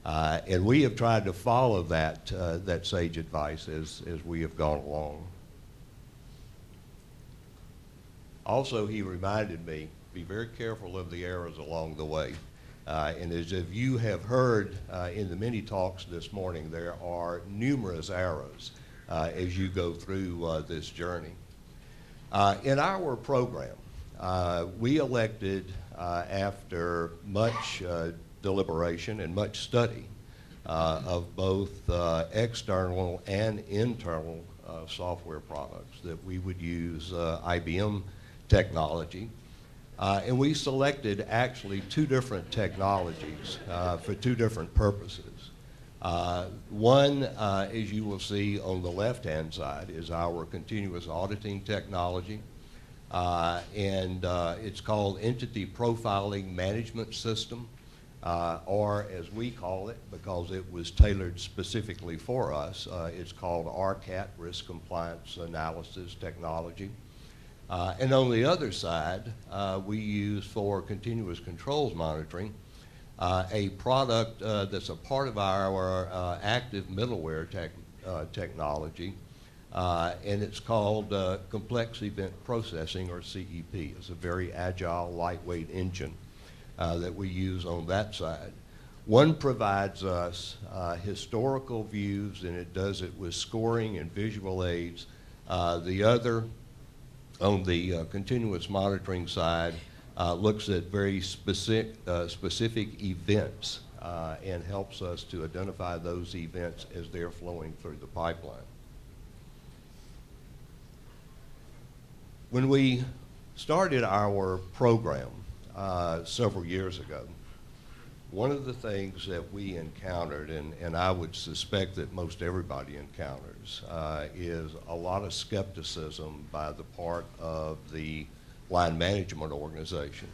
And we have tried to follow that, that sage advice as we have gone along. Also, he reminded me, be very careful of the errors along the way. And as if you have heard in the many talks this morning, there are numerous arrows as you go through this journey. In our program, we elected, after much deliberation and much study of both external and internal software products, that we would use IBM technology. And we selected actually two different technologies for two different purposes. One, as you will see on the left-hand side, is our continuous auditing technology. And it's called Entity Profiling Management System, or as we call it, because it was tailored specifically for us, it's called RCAT, Risk Compliance Analysis Technology. And on the other side, we use for continuous controls monitoring a product that's a part of our active middleware technology, and it's called Complex Event Processing, or CEP. It's a very agile, lightweight engine that we use on that side. One provides us historical views, and it does it with scoring and visual aids. The other, on the continuous monitoring side, looks at very specific events and helps us to identify those events as they're flowing through the pipeline. When we started our program several years ago, one of the things that we encountered, and I would suspect that most everybody encounters, is a lot of skepticism by the part of the line management organization.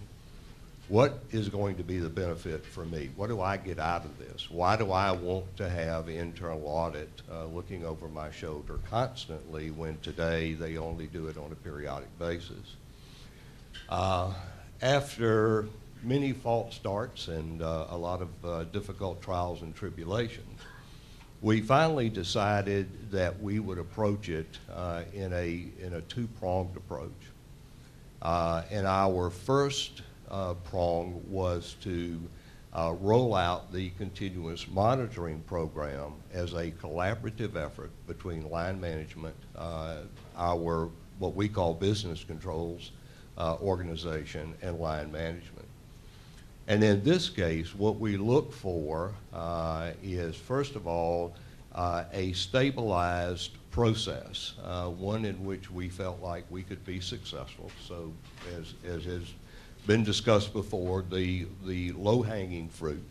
What is going to be the benefit for me? What do I get out of this? Why do I want to have internal audit looking over my shoulder constantly when today they only do it on a periodic basis? After many false starts and a lot of difficult trials and tribulations, we finally decided that we would approach it in a two-pronged approach. And our first prong was to roll out the continuous monitoring program as a collaborative effort between line management, our what we call business controls organization, and line management. And in this case, what we look for is, first of all, a stabilized process, one in which we felt like we could be successful. So as has been discussed before, the low-hanging fruit.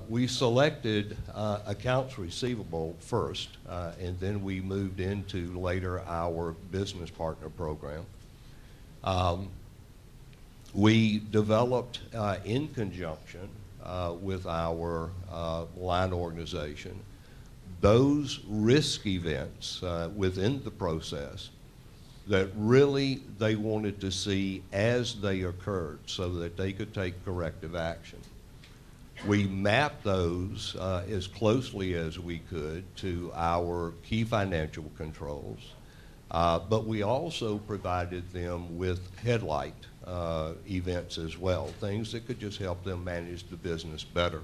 We selected accounts receivable first, and then we moved into later our business partner program. We developed in conjunction with our line organization those risk events within the process that really they wanted to see as they occurred so that they could take corrective action. We mapped those as closely as we could to our key financial controls, but we also provided them with headlight events as well, things that could just help them manage the business better.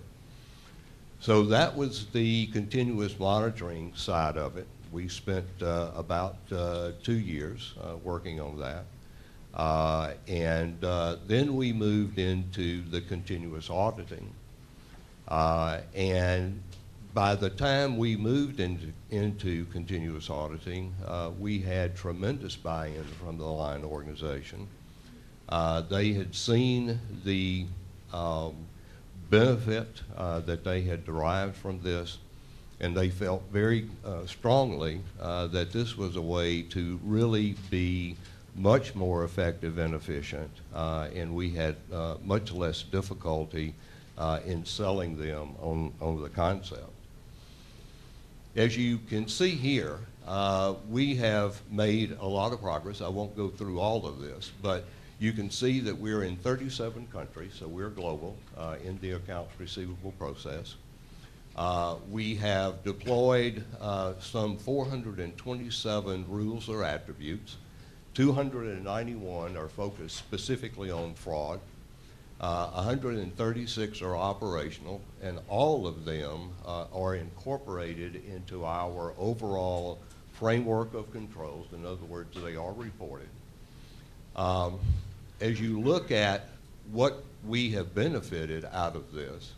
So that was the continuous monitoring side of it. We spent about 2 years working on that. And then we moved into the continuous auditing. And by the time we moved into continuous auditing, we had tremendous buy-in from the line organization. They had seen the benefit that they had derived from this, and they felt very strongly that this was a way to really be much more effective and efficient, and we had much less difficulty in selling them on the concept. As you can see here, we have made a lot of progress. I won't go through all of this, but You can see that we're in 37 countries, so we're global in the accounts receivable process. We have deployed some 427 rules or attributes. 291 are focused specifically on fraud. 136 are operational, and all of them are incorporated into our overall framework of controls. In other words, they are reported. As you look at what we have benefited out of this,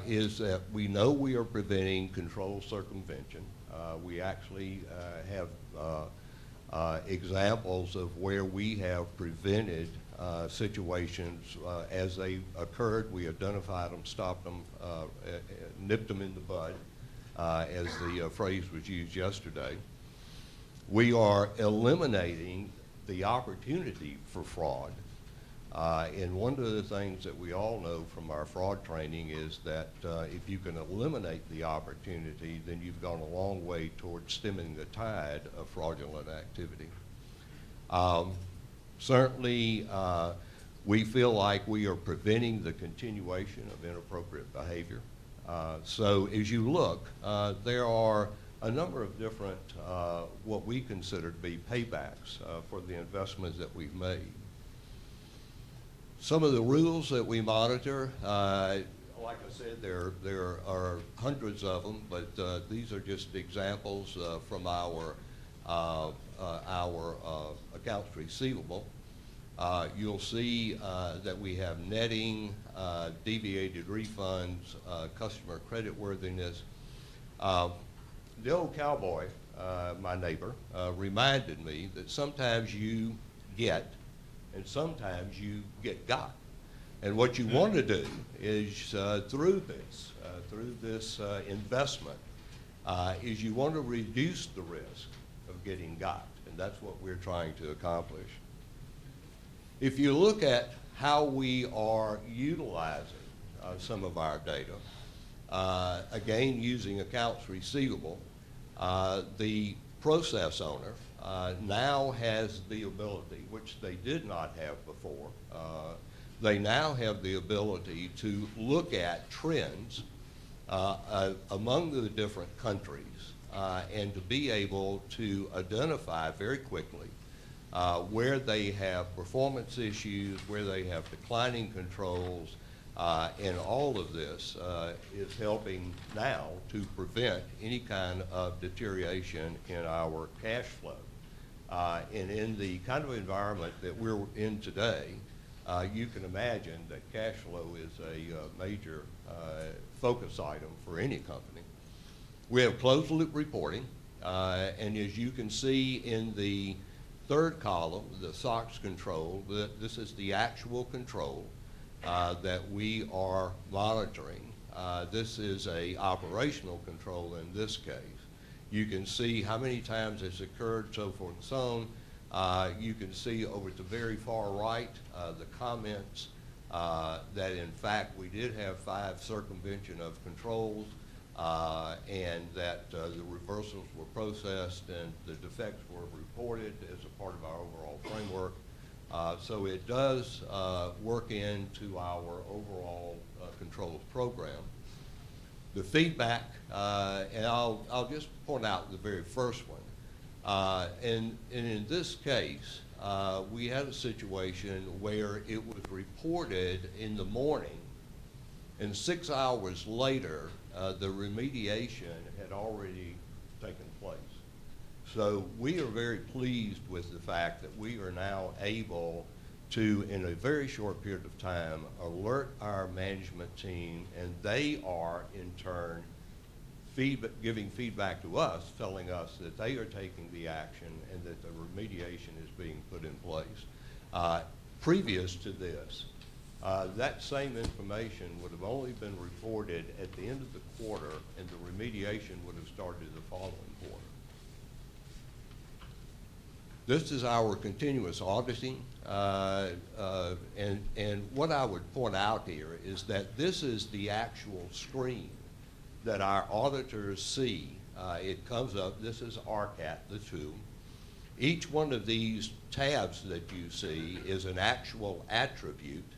is that we know we are preventing control circumvention. We actually have examples of where we have prevented situations as they occurred. We identified them, stopped them, nipped them in the bud, as the phrase was used yesterday. We are eliminating the opportunity for fraud. And one of the things that we all know from our fraud training is that if you can eliminate the opportunity, then you've gone a long way towards stemming the tide of fraudulent activity. Certainly, we feel like we are preventing the continuation of inappropriate behavior. So as you look, there are a number of different, what we consider to be paybacks for the investments that we've made. Some of the rules that we monitor, like I said, there are hundreds of them, but these are just examples from our accounts receivable. You'll see that we have netting, deviated refunds, customer creditworthiness. The old cowboy, my neighbor, reminded me that sometimes you get and sometimes you get got. And what you want to do is through this investment, is you want to reduce the risk of getting got, and that's what we're trying to accomplish. If you look at how we are utilizing some of our data, again using accounts receivable, the process owner now has the ability, which they did not have before, they now have the ability to look at trends among the different countries and to be able to identify very quickly where they have performance issues, where they have declining controls, and all of this is helping now to prevent any kind of deterioration in our cash flow. And in the kind of environment that we're in today, you can imagine that cash flow is a major focus item for any company. We have closed loop reporting, and as you can see in the third column, the SOX control, this is the actual control that we are monitoring. This is a operational control in this case. You can see how many times it's occurred, so forth and so on. You can see over at the very far right the comments that in fact we did have 5 circumvention of controls and that the reversals were processed and the defects were reported as a part of our overall framework. So it does work into our overall controls program. The feedback, and I'll just point out the very first one. And in this case, we had a situation where it was reported in the morning, and 6 hours later, the remediation had already taken place. So we are very pleased with the fact that we are now able to, in a very short period of time, alert our management team, and they are in turn giving feedback to us, telling us that they are taking the action and that the remediation is being put in place. Previous to this, that same information would have only been reported at the end of the quarter, and the remediation would have started the following quarter. This is our continuous auditing, and what I would point out here is that this is the actual screen that our auditors see. It comes up, this is RCAT, the tool, Each one of these tabs that you see is an actual attribute